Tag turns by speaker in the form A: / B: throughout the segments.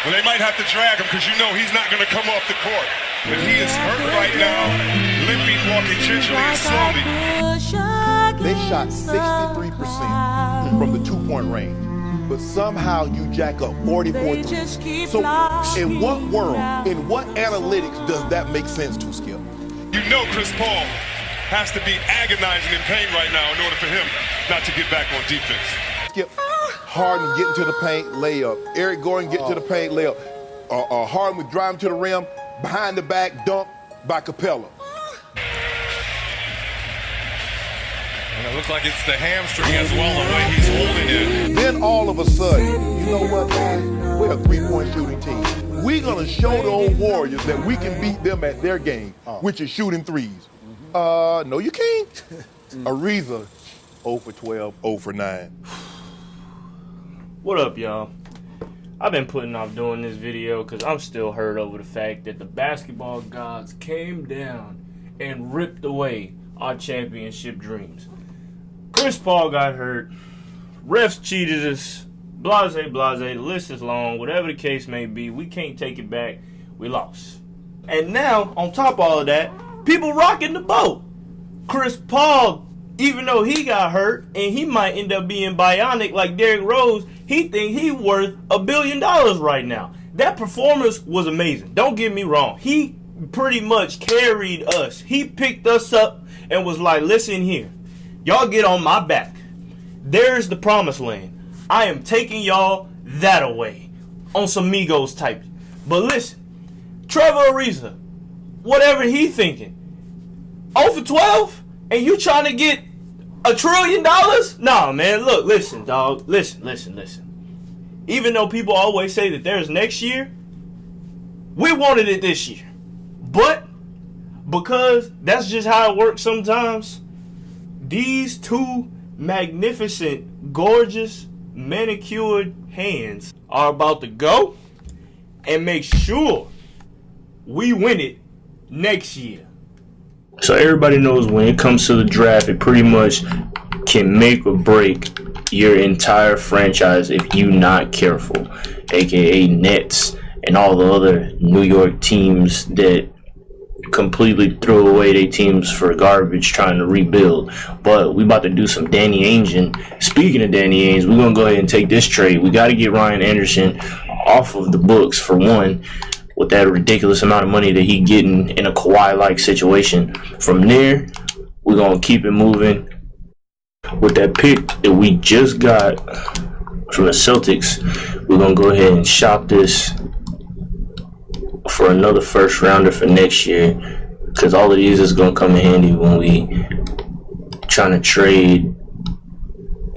A: Well, they might have to drag him because you know he's not going to come off the court. But he is hurt right now, limping, walking gingerly and slowly.
B: They shot 63% from the two-point range, but somehow you jack up 44 threes. So in what world, in what analytics does that make sense to, Skip?
A: You know Chris Paul has to be agonizing in pain right now in order for him not to get back on defense.
B: Skip, Harden getting to the paint, layup. Eric Gordon getting to the paint, layup. Harden would drive him to the rim, behind the back, dunk by Capella.
A: And it looks like it's the hamstring as well, the way he's holding it.
B: Then all of a sudden, you know what, man? We're a three-point shooting team. We're going to show the old Warriors that we can beat them at their game, which is shooting threes. No, you can't. Ariza, 0 for 12, 0 for 9.
C: What up, y'all? I've been putting off doing this video because I'm still hurt over the fact that the basketball gods came down and ripped away our championship dreams. Chris Paul got hurt, refs cheated us, blase, the list is long, whatever the case may be, we can't take it back, we lost. And now, on top of all of that, people rocking the boat. Chris Paul, even though he got hurt and he might end up being bionic like Derrick Rose, he think he worth $1 billion right now. That performance was amazing. Don't get me wrong. He pretty much carried us. He picked us up and was like, listen here. Y'all get on my back. There's the promised land. I am taking y'all that away. On some Migos type. But listen, Trevor Ariza, whatever he thinking, 0 for 12? And you trying to get $1 trillion? Nah, man, look, listen, dog. Listen. Even though people always say that there's next year, we wanted it this year. But because that's just how it works sometimes, these two magnificent, gorgeous, manicured hands are about to go and make sure we win it next year. So everybody knows when it comes to the draft, it pretty much can make or break your entire franchise if you're not careful, aka Nets and all the other New York teams that completely threw away their teams for garbage trying to rebuild. But we about to do some Danny Ainge. And speaking of Danny Ainge, we're going to go ahead and take this trade. We got to get Ryan Anderson off of the books for one, with that ridiculous amount of money that he getting in a Kawhi-like situation. From there, we're going to keep it moving. With that pick that we just got from the Celtics, we're going to go ahead and shop this for another first rounder for next year, because all of these is going to come in handy when we trying to trade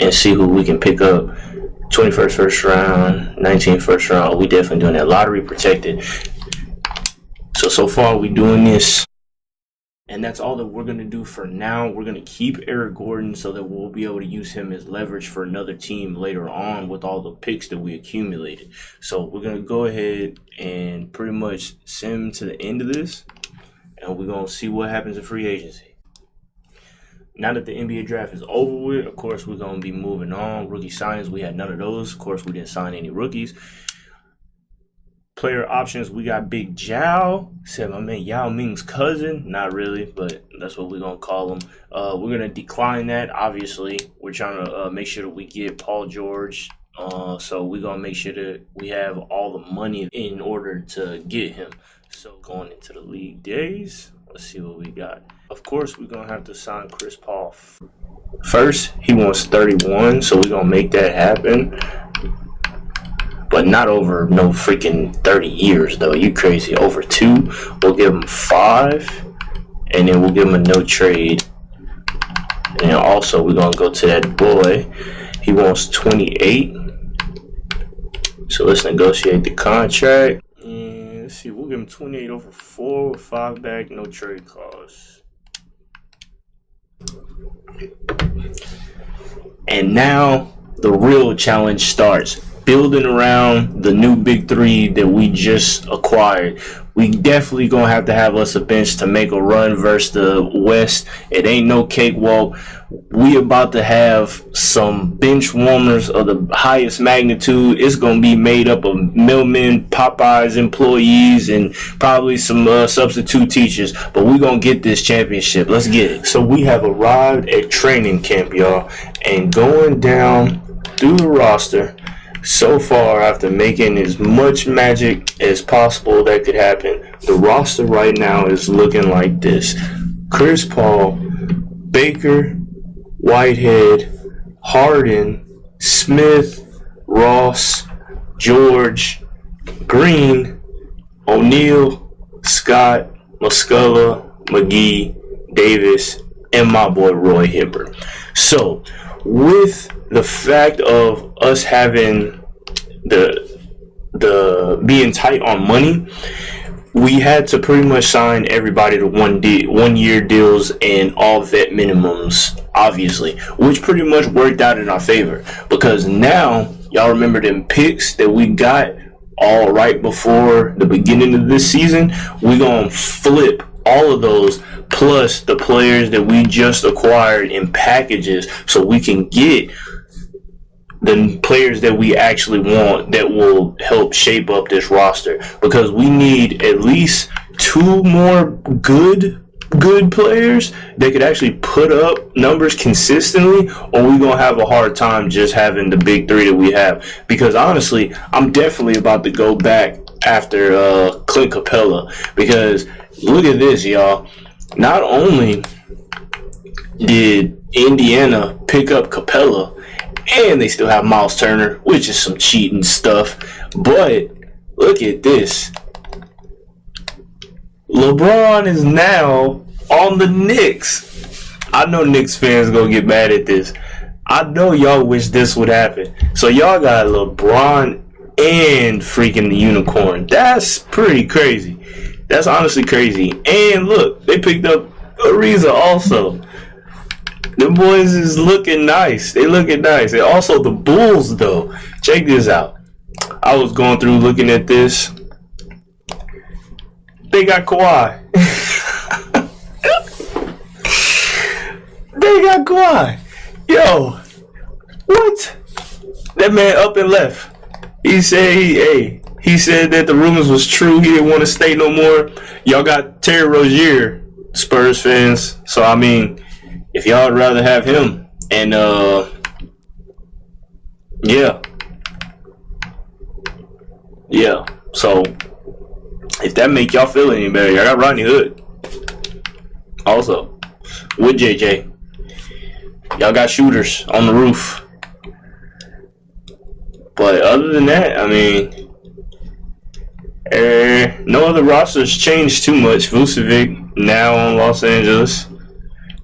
C: and see who we can pick up. 21st first round, 19th first round, we definitely doing that. Lottery protected. So far we doing this, and that's all that we're going to do for now. We're going to keep Eric Gordon so that we'll be able to use him as leverage for another team later on with all the picks that we accumulated. So we're going to go ahead and pretty much send him to the end of this, and we're going to see what happens in free agency. Now that the NBA draft is over with, of course, we're going to be moving on. Rookie signings, we had none of those. Of course, we didn't sign any rookies. Player options, we got Big Zhao. Said my man Yao Ming's cousin. Not really, but that's what we're going to call him. We're going to decline that, obviously. We're trying to make sure that we get Paul George. So we're going to make sure that we have all the money in order to get him. So going into the league days, let's see what we got. Of course, we're going to have to sign Chris Paul. First, he wants 31, so we're going to make that happen. But not over no freaking 30 years, though. You crazy. Over 2, we'll give him 5, and then we'll give him a no trade. And then also, we're going to go to that boy. He wants 28. So let's negotiate the contract. And let's see, we'll give him 28 over 4 with 5 back, no trade clause. And now the real challenge starts. Building around the new big three that we just acquired. We definitely gonna have to have us a bench to make a run versus the West. It ain't no cakewalk. We about to have some bench warmers of the highest magnitude. It's gonna be made up of Millman, Popeyes employees, and probably some substitute teachers. But we gonna get this championship. Let's get it. So we have arrived at training camp, y'all, and going down through the roster. So far, after making as much magic as possible that could happen, the roster right now is looking like this. Chris Paul, Baker, Whitehead, Harden, Smith, Ross, George, Green, O'Neal, Scott, Muscala, McGee, Davis, and my boy Roy Hibbert. So, with the fact of us having the being tight on money, we had to pretty much sign everybody to 1 year deals and all vet minimums, obviously, which pretty much worked out in our favor, because now y'all remember them picks that we got all right before the beginning of this season. We gonna flip all of those plus the players that we just acquired in packages, so we can get the players that we actually want that will help shape up this roster, because we need at least 2 more good players that could actually put up numbers consistently, or we're gonna have a hard time just having the big 3 that we have. Because honestly, I'm definitely about to go back after Clint Capella, because look at this, y'all. Not only did Indiana pick up Capella, and they still have Miles Turner, which is some cheating stuff, but look at this. LeBron is now on the Knicks. I know Knicks fans gonna get mad at this. I know y'all wish this would happen. So y'all got LeBron and freaking the Unicorn. That's pretty crazy. That's honestly crazy. And look, they picked up Ariza also. The boys is looking nice. They looking nice. And also the Bulls, though. Check this out. I was going through looking at this. They got Kawhi. They got Kawhi. Yo, what? That man up and left. He said he said that the rumors was true. He didn't want to stay no more. Y'all got Terry Rozier, Spurs fans. So I mean, if y'all would rather have him, and yeah. So if that make y'all feel any better, y'all got Rodney Hood also with JJ. Y'all got shooters on the roof. But other than that, I mean, no other rosters changed too much. Vucevic now on Los Angeles.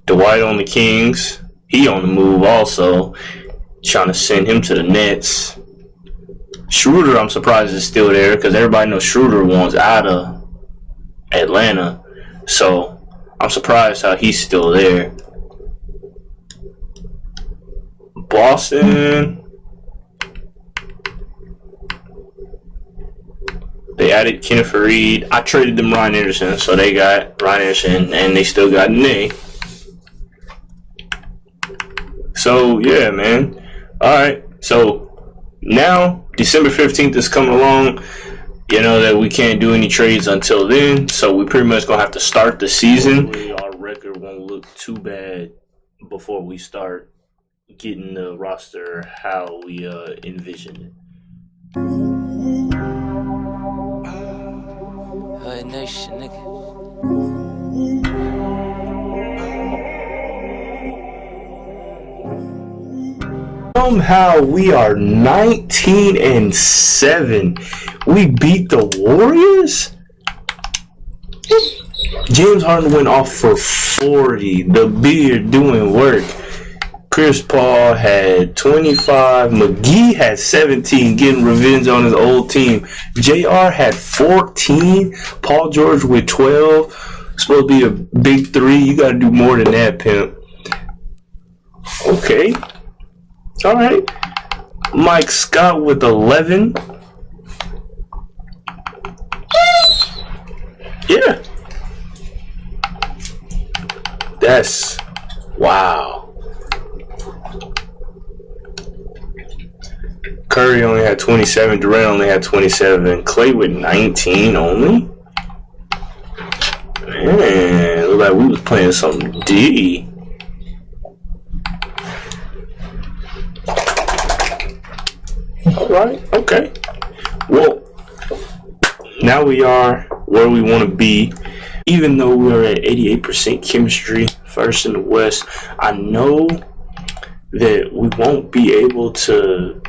C: Dwight on the Kings. He on the move also. Trying to send him to the Nets. Schroeder, I'm surprised is still there, because everybody knows Schroeder wants out of Atlanta. So I'm surprised how he's still there. Boston. They added Kenneth Faried. I traded them Ryan Anderson, so they got Ryan Anderson, and they still got Nene. So, yeah, man. All right. So, now, December 15th is coming along. You know that we can't do any trades until then, so we pretty much going to have to start the season. Hopefully our record won't look too bad before we start getting the roster how we envisioned it.
D: Hood Nation, nigga.
C: Somehow we are 19-7. We beat the Warriors? James Harden went off for 40. The beard doing work. Chris Paul had 25. McGee had 17, getting revenge on his old team. JR had 14. Paul George with 12. Supposed to be a big 3. You got to do more than that, pimp. Okay. All right. Mike Scott with 11. Yeah. That's wow. Curry only had 27. Durant only had 27. Clay with 19 only. Man, looked like we was playing some D. All right. Okay. Well, now we are where we want to be. Even though we're at 88% chemistry, first in the West, I know that we won't be able to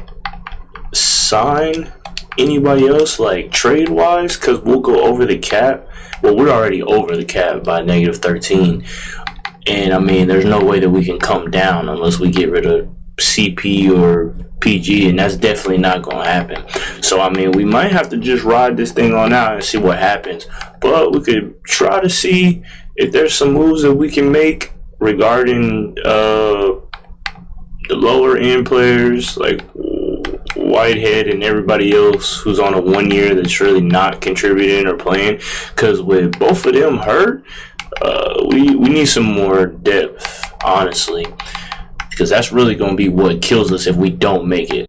C: sign anybody else, like trade-wise, because we'll go over the cap. Well, we're already over the cap by negative 13. And, I mean, there's no way that we can come down unless we get rid of CP or PG, and that's definitely not going to happen. So, I mean, we might have to just ride this thing on out and see what happens. But we could try to see if there's some moves that we can make regarding the lower end players like Whitehead and everybody else who's on a 1 year that's really not contributing or playing. Because with both of them hurt, we need some more depth, honestly. Because that's really going to be what kills us if we don't make it.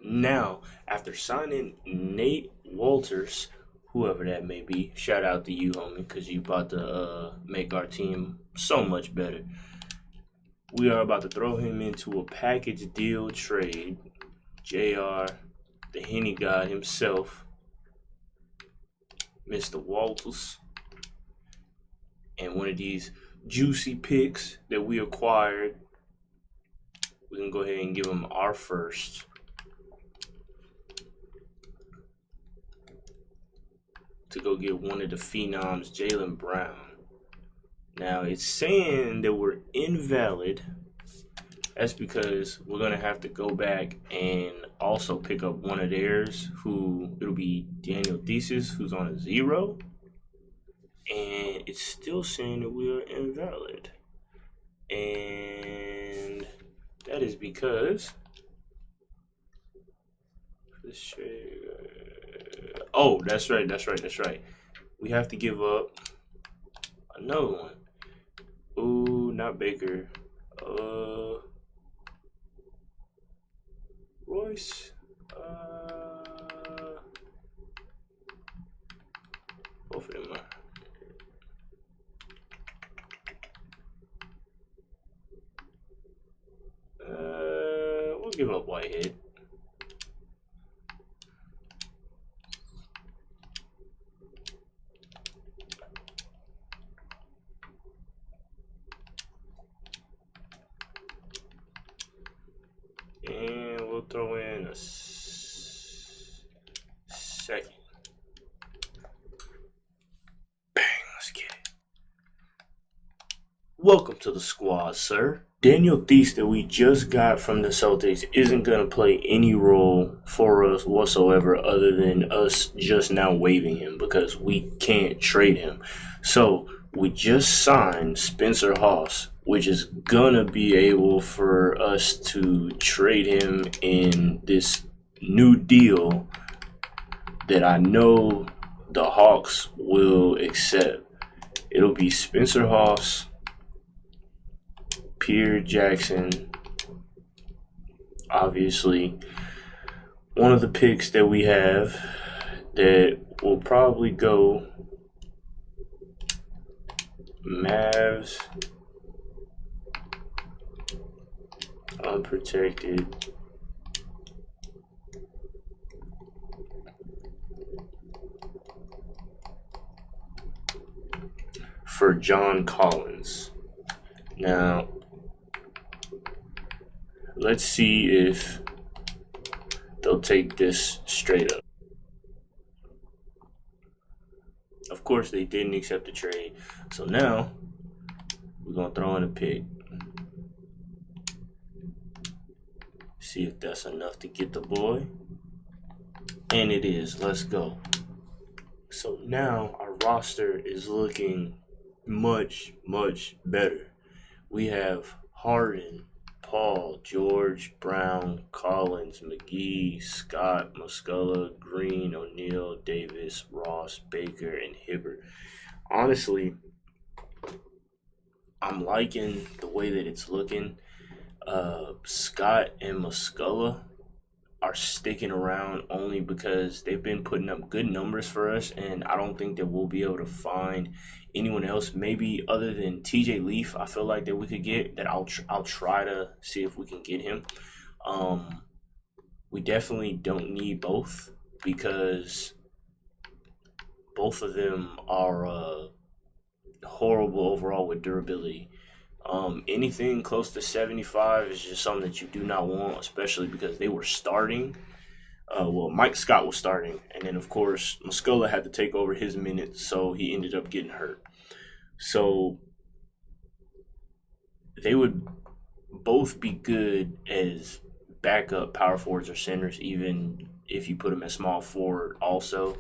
C: Now, after signing Nate Walters, whoever that may be, shout out to you, homie, because you about to make our team so much better. We are about to throw him into a package deal trade. JR, the Henny God himself, Mr. Walters, and one of these juicy picks that we acquired, we can go ahead and give him our first. To go get one of the phenoms, Jaylen Brown. Now, it's saying that we're invalid. That's because we're going to have to go back and also pick up one of theirs, who it'll be Daniel Thesis, who's on a 0. And it's still saying that we are invalid. And that is because oh, that's right. We have to give up another one. Ooh, not Baker. Royce. Both of them are. We'll give up Whitehead. And we'll throw in a second. Bang, let's get it. Welcome to the squad, sir. Daniel Theis that we just got from the Celtics isn't going to play any role for us whatsoever other than us just now waiving him because we can't trade him. So we just signed Spencer Hawes, which is going to be able for us to trade him in this new deal that I know the Hawks will accept. It'll be Spencer Hawes, Pierre Jackson, obviously. One of the picks that we have that will probably go Mavs, unprotected. For John Collins. Now, let's see if they'll take this straight up. Of course, they didn't accept the trade. So now, we're going to throw in a pick. See if that's enough to get the boy. And it is. Let's go. So now, our roster is looking much, much better. We have Harden, Paul, George, Brown, Collins, McGee, Scott, Muscala, Green, O'Neal, Davis, Ross, Baker, and Hibbert. Honestly, I'm liking the way that it's looking. Scott and Muscala are sticking around only because they've been putting up good numbers for us, and I don't think that we'll be able to find anyone else, maybe other than TJ Leaf. I feel like that we could get that. I'll try to see if we can get him. We definitely don't need both because both of them are horrible overall with durability. Anything close to 75 is just something that you do not want, especially because they were starting. Mike Scott was starting, and then, of course, Muscala had to take over his minutes, so he ended up getting hurt. So they would both be good as backup power forwards or centers, even if you put them at small forward also.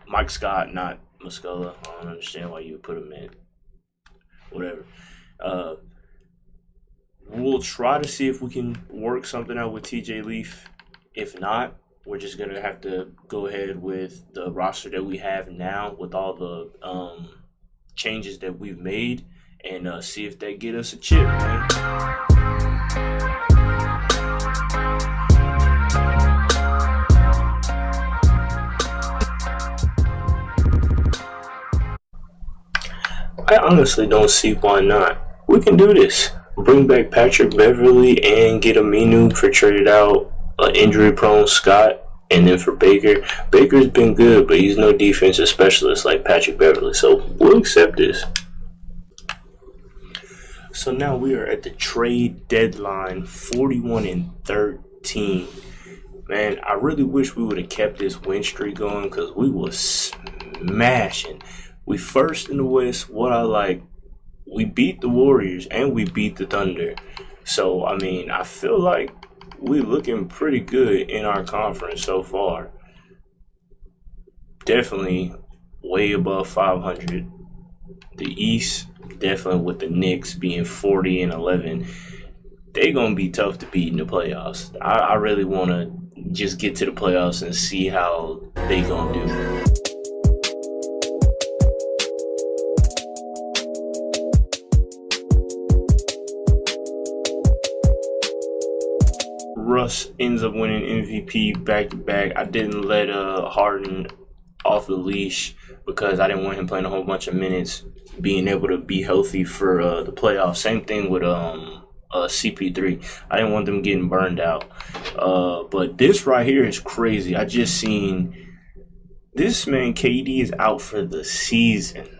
C: Mike Scott, not Muscala. I don't understand why you would put him in. Whatever. We'll try to see if we can work something out with TJ Leaf. If not, we're just going to have to go ahead with the roster that we have now with all the changes that we've made and see if they get us a chip, man. I honestly don't see why not. We can do this. Bring back Patrick Beverly and get Aminu for traded out injury-prone Scott, and then for Baker. Baker's been good, but he's no defensive specialist like Patrick Beverly, so we'll accept this. So now we are at the trade deadline, 41-13. Man, I really wish we would have kept this win streak going because we was smashing. We first in the West. What I like, we beat the Warriors and we beat the Thunder. So, I mean, I feel like we looking pretty good in our conference so far. Definitely way above 500. The East, definitely with the Knicks being 40-11, they gonna be tough to beat in the playoffs. I really want to just get to the playoffs and see how they gonna do. Russ ends up winning MVP back-to-back. I didn't let Harden off the leash because I didn't want him playing a whole bunch of minutes, being able to be healthy for the playoffs. Same thing with CP3. I didn't want them getting burned out. But this right here is crazy. I just seen this man, KD, is out for the season.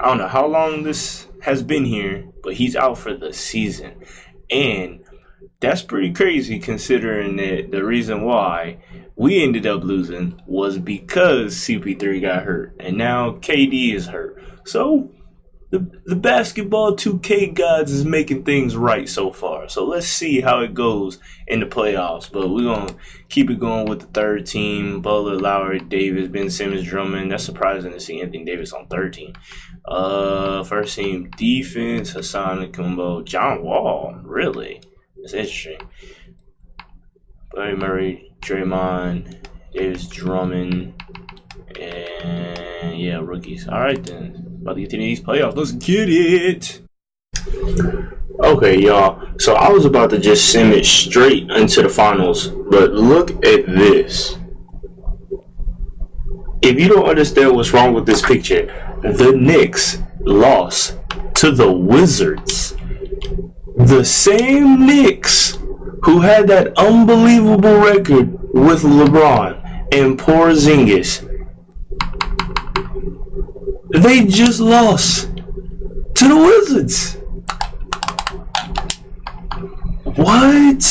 C: I don't know how long this has been here, but he's out for the season. And that's pretty crazy considering that the reason why we ended up losing was because CP3 got hurt. And now KD is hurt. So the basketball 2K gods is making things right so far. So let's see how it goes in the playoffs. But we're going to keep it going with the third team. Butler, Lowry, Davis, Ben Simmons, Drummond. That's surprising to see Anthony Davis on third team. First team defense, Hassan Akumbo, John Wall. Really? That's interesting. Buddy Murray, Draymond, Davis, Drummond, and yeah, rookies. All right then. About to get to these playoffs. Let's get it. Okay, y'all. So I was about to just send it straight into the finals, but look at this. If you don't understand what's wrong with this picture, the Knicks lost to the Wizards. The same Knicks who had that unbelievable record with LeBron and Porzingis. They just lost to the Wizards. What?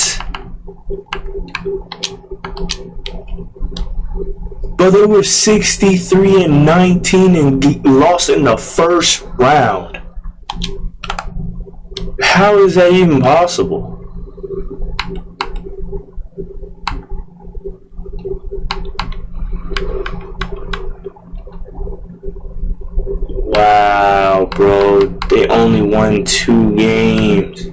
C: But they were 63-19 and lost in the first round. How is that even possible? Wow, bro. They only won 2 games.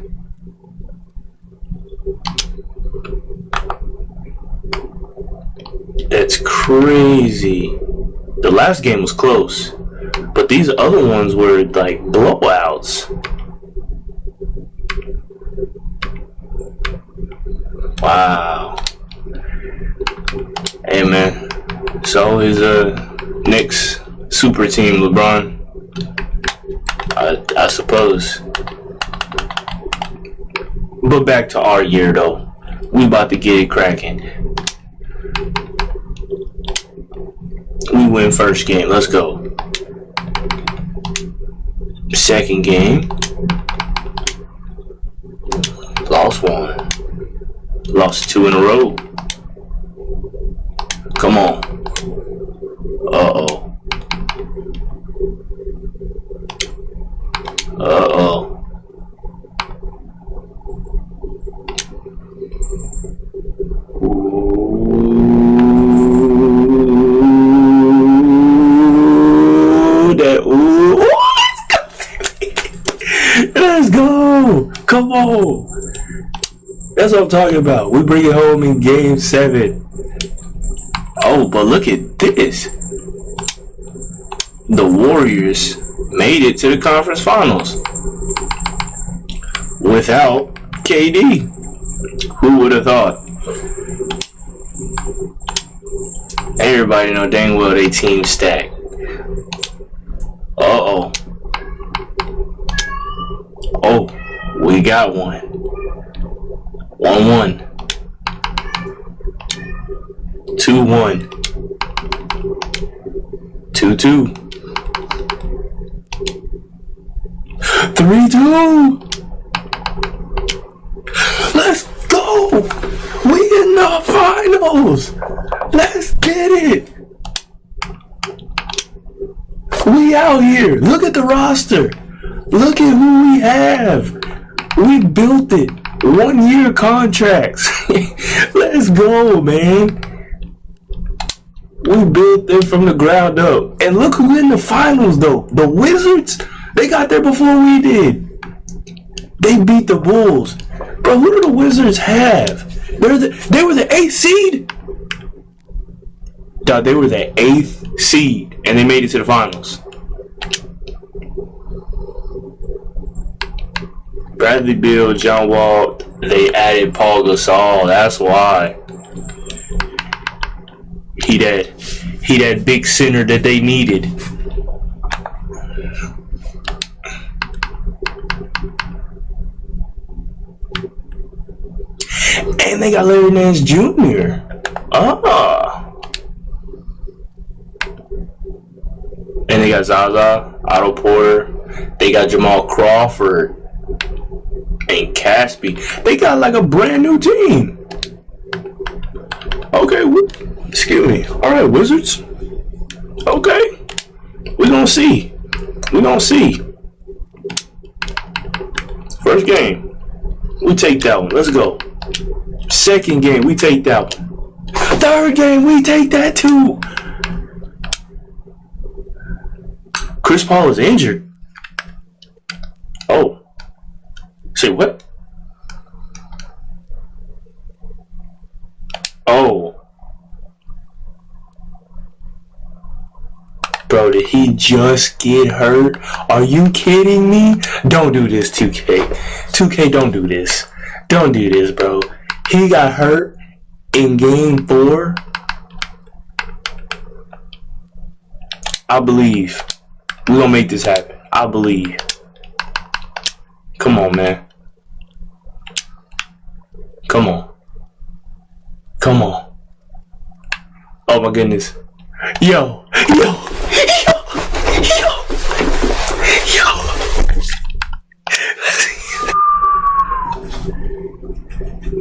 C: crazy. The last game was close, but these other ones were like blowouts. Wow. Hey man, it's always a Knicks super team, LeBron. I suppose. But back to our year though. We about to get it cracking. We win first game. Let's go. Second game. Lost one. Lost 2 in a row. Come on. Uh-oh. Uh-oh. Let's go. Come on. That's what I'm talking about. We bring it home in game 7. Oh, but look at this. The Warriors made it to the conference finals without KD. Who would have thought? Everybody know dang well they team stacked. Uh-oh. Oh, we got one. 1-1. 2-1. 2-2. 3-2. Let's go. We in the finals. Let's get it. We out here. Look at the roster. Look at who we have. We built it. 1-year contracts. Let's go, man. We built it from the ground up. And look who in the finals, though. The Wizards, they got there before we did. They beat the Bulls. Bro, who do the Wizards have? They were the 8th seed. Dog, they were the 8th seed, and they made it to the finals. Bradley Beal, John Wall, they added Paul Gasol. That's why. He that big center that they needed. And they got Larry Nance Jr. And they got Zaza, Otto Porter. They got Jamal Crawford. And Caspi. They got like a brand new team. Okay, excuse me. Alright, Wizards. Okay. We're gonna see. We're gonna see. First game. We take that one. Let's go. Second game, we take that one. Third game, we take that too. Chris Paul is injured. Oh. Say what? Oh. Bro, did he just get hurt? Are you kidding me? Don't do this, 2K. 2K, don't do this. Don't do this, bro. He got hurt in game 4. I believe. We're gonna make this happen. I believe. Come on, man. Come on. Come on. Oh my goodness. Yo.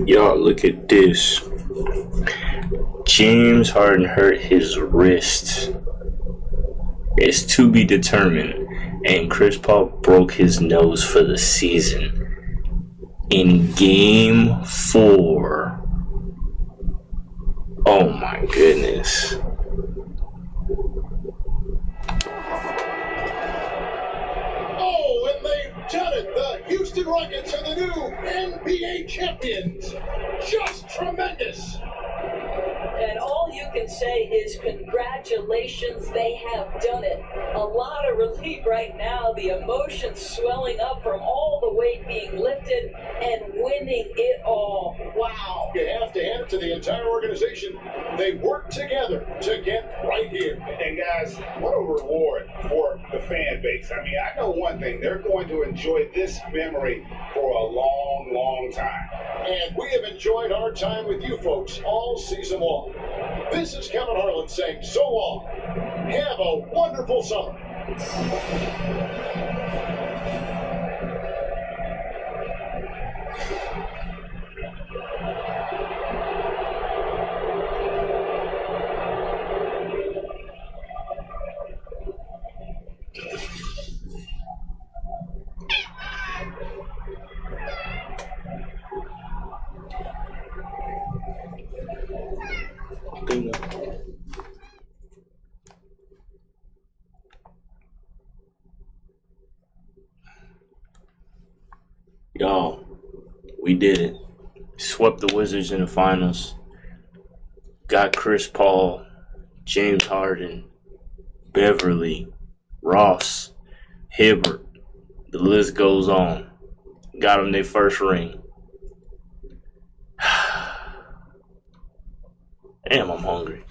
C: Y'all, look at this. James Harden hurt his wrist. It's to be determined. And Chris Paul broke his nose for the season in game 4. Oh my goodness.
E: Oh, and they've done it. The Houston Rockets are the new NBA champions. Just tremendous.
F: And all you can say is congratulations, they have done it. A lot of relief right now, the emotions swelling up from all the weight being lifted and winning it all. Wow.
E: You have to hand it to the entire organization. They work together to get right here.
G: And guys, what a reward for the fan base. I mean, I know one thing. They're going to enjoy this memory for a long, long time.
E: And we have enjoyed our time with you folks all season long. This is Kevin Harlan saying so long. Have a wonderful summer.
C: Y'all, we did it. Swept the Wizards in the finals. Got Chris Paul, James Harden, Beverly, Ross, Hibbert. The list goes on. Got them their first ring. Damn, I'm hungry.